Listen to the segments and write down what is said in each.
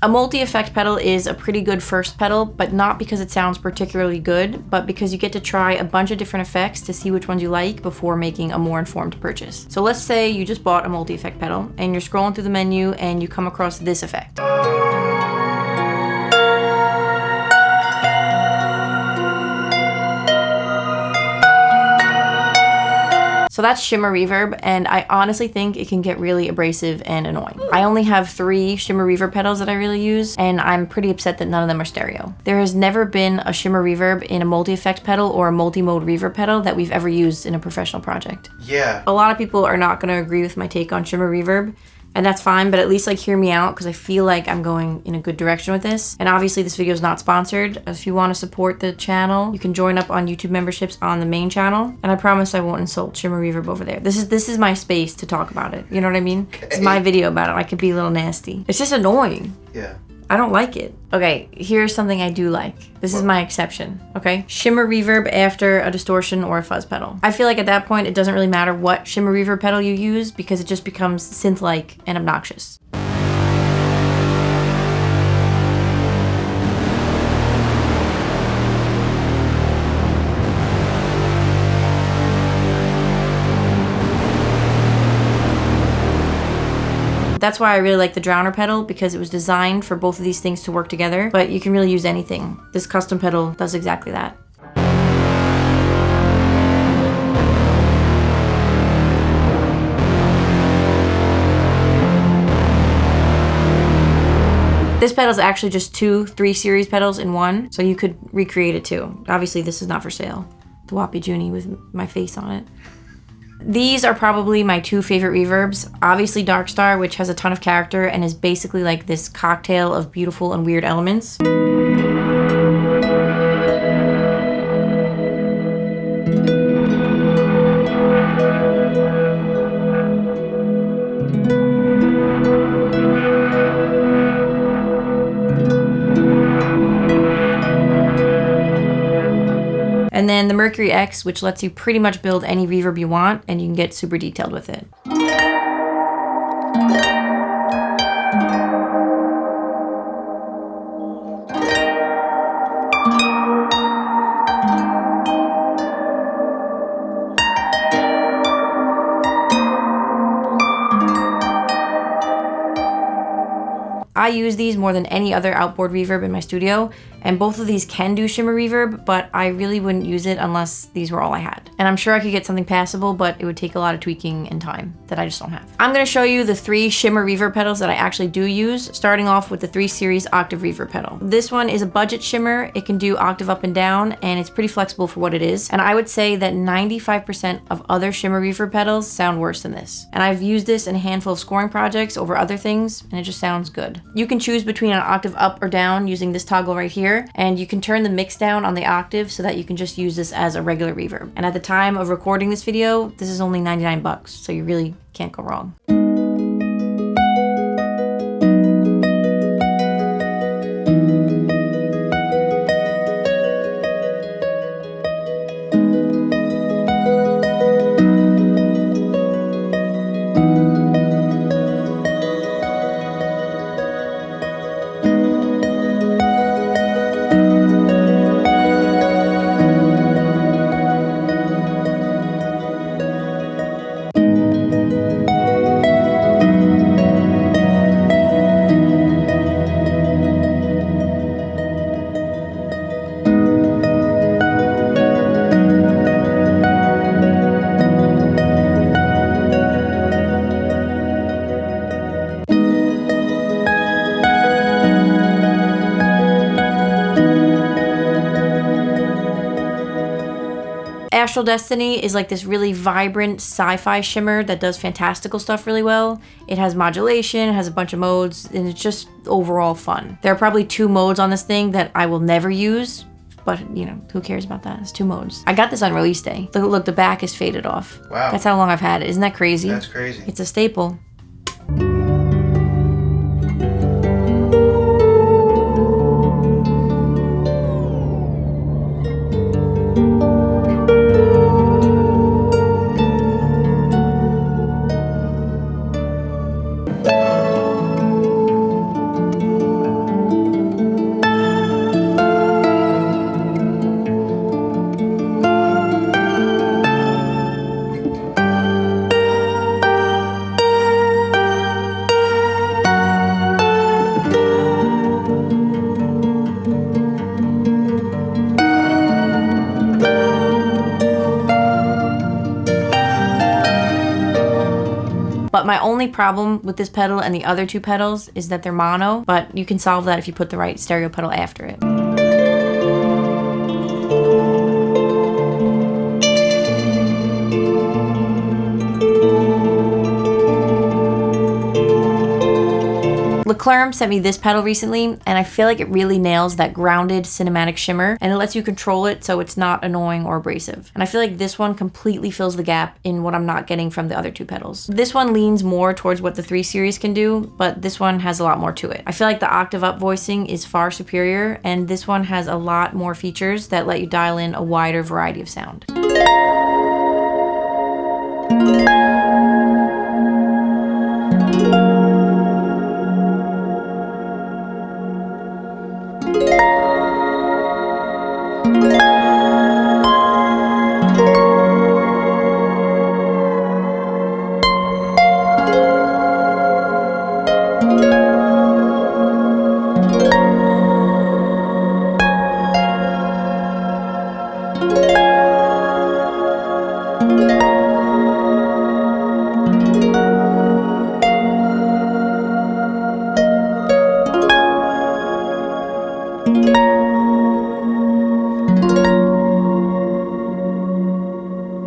A multi-effect pedal is a pretty good first pedal, but not because it sounds particularly good, but because you get to try a bunch of different effects to see which ones you like before making a more informed purchase. So let's say you just bought a multi-effect pedal and you're scrolling through the menu and you come across this effect. So that's Shimmer Reverb, and I honestly think it can get really abrasive and annoying. I only have 3 Shimmer Reverb pedals that I really use, and I'm pretty upset that none of them are stereo. There has never been a Shimmer Reverb in a multi-effect pedal or a multi-mode reverb pedal that we've ever used in a professional project. Yeah. A lot of people are not gonna agree with my take on Shimmer Reverb, and that's fine, but at least like hear me out because I feel like I'm going in a good direction with this. And obviously this video is not sponsored. If you want to support the channel, you can join up on YouTube memberships on the main channel. And I promise I won't insult Shimmer Reverb over there. This is my space to talk about it. You know what I mean? Okay. It's my video about it. I could be a little nasty. It's just annoying. Yeah. I don't like it. Okay, here's something I do like. This is my exception, okay? Shimmer Reverb after a distortion or a fuzz pedal. I feel like at that point, it doesn't really matter what Shimmer Reverb pedal you use because it just becomes synth-like and obnoxious. That's why I really like the Drowner pedal because it was designed for both of these things to work together, but you can really use anything. This custom pedal does exactly that. This pedal is actually just 2 3 series pedals in one, so you could recreate it too. Obviously this is not for sale. The Whoppy Junie with my face on it. These are probably my 2 favorite reverbs. Obviously Darkstar, which has a ton of character and is basically like this cocktail of beautiful and weird elements. And then the Mercury X, which lets you pretty much build any reverb you want, and you can get super detailed with it. I use these more than any other outboard reverb in my studio, and both of these can do Shimmer Reverb, but I really wouldn't use it unless these were all I had. And I'm sure I could get something passable, but it would take a lot of tweaking and time that I just don't have. I'm gonna show you the 3 Shimmer Reverb pedals that I actually do use, starting off with the 3 Series Octave Reverb pedal. This one is a budget shimmer. It can do octave up and down, and it's pretty flexible for what it is. And I would say that 95% of other Shimmer Reverb pedals sound worse than this. And I've used this in a handful of scoring projects over other things, and it just sounds good. You can choose between an octave up or down using this toggle right here, and you can turn the mix down on the octave so that you can just use this as a regular reverb. And at the time of recording this video, this is only 99 bucks, so you really can't go wrong. Astral Destiny is like this really vibrant sci-fi shimmer that does fantastical stuff really well. It has modulation, it has a bunch of modes, and it's just overall fun. There are probably 2 modes on this thing that I will never use, but you know, who cares about that? It's 2 modes. I got this on release day. Look, the back is faded off. Wow. That's how long I've had it. Isn't that crazy? That's crazy. It's a staple. my only problem with this pedal and the other two pedals is that they're mono, but you can solve that if you put the right stereo pedal after it. Leclerc sent me this pedal recently, and I feel like it really nails that grounded cinematic shimmer, and it lets you control it so it's not annoying or abrasive. And I feel like this one completely fills the gap in what I'm not getting from the other two pedals. This one leans more towards what the 3 Series can do, but this one has a lot more to it. I feel like the octave up voicing is far superior, and this one has a lot more features that let you dial in a wider variety of sound.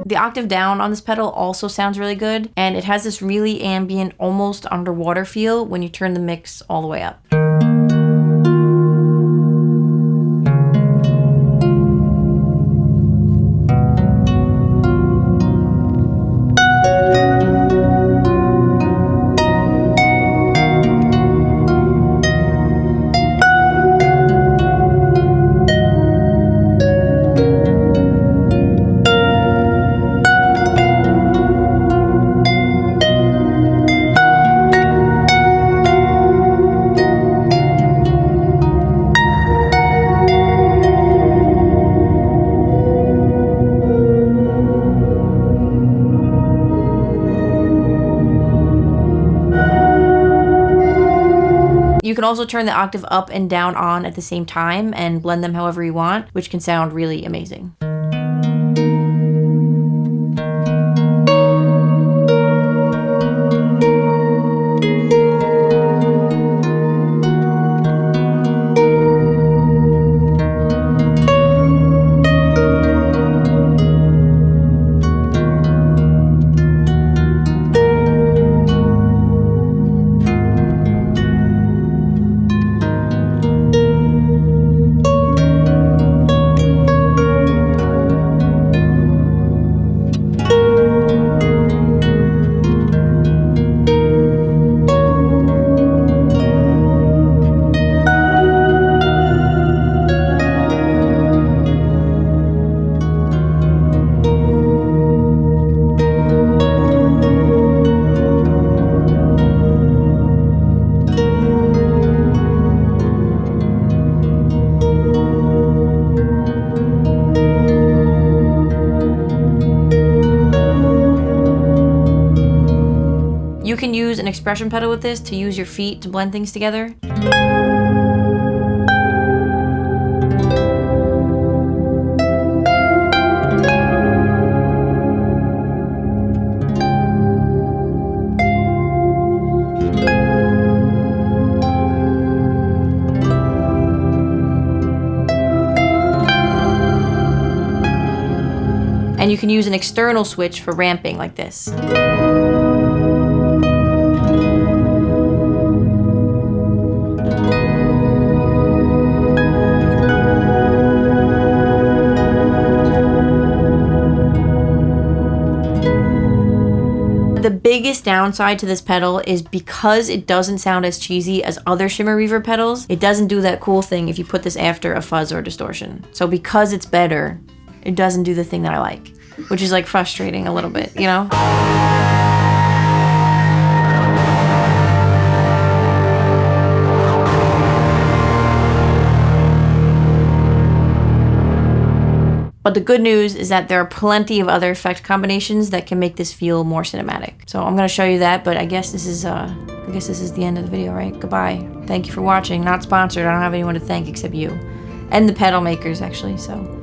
The octave down on this pedal also sounds really good, and it has this really ambient, almost underwater feel when you turn the mix all the way up. You can also turn the octave up and down on at the same time and blend them however you want, which can sound really amazing. You can use an expression pedal with this to use your feet to blend things together. And you can use an external switch for ramping like this. The biggest downside to this pedal is because it doesn't sound as cheesy as other Shimmer Reverb pedals, it doesn't do that cool thing if you put this after a fuzz or a distortion. So because it's better, it doesn't do the thing that I like, which is like frustrating a little bit, you know? But the good news is that there are plenty of other effect combinations that can make this feel more cinematic. So I'm gonna show you that, but I guess this is the end of the video, right? Goodbye. Thank you for watching. Not sponsored. I don't have anyone to thank except you. And the pedal makers, actually, so.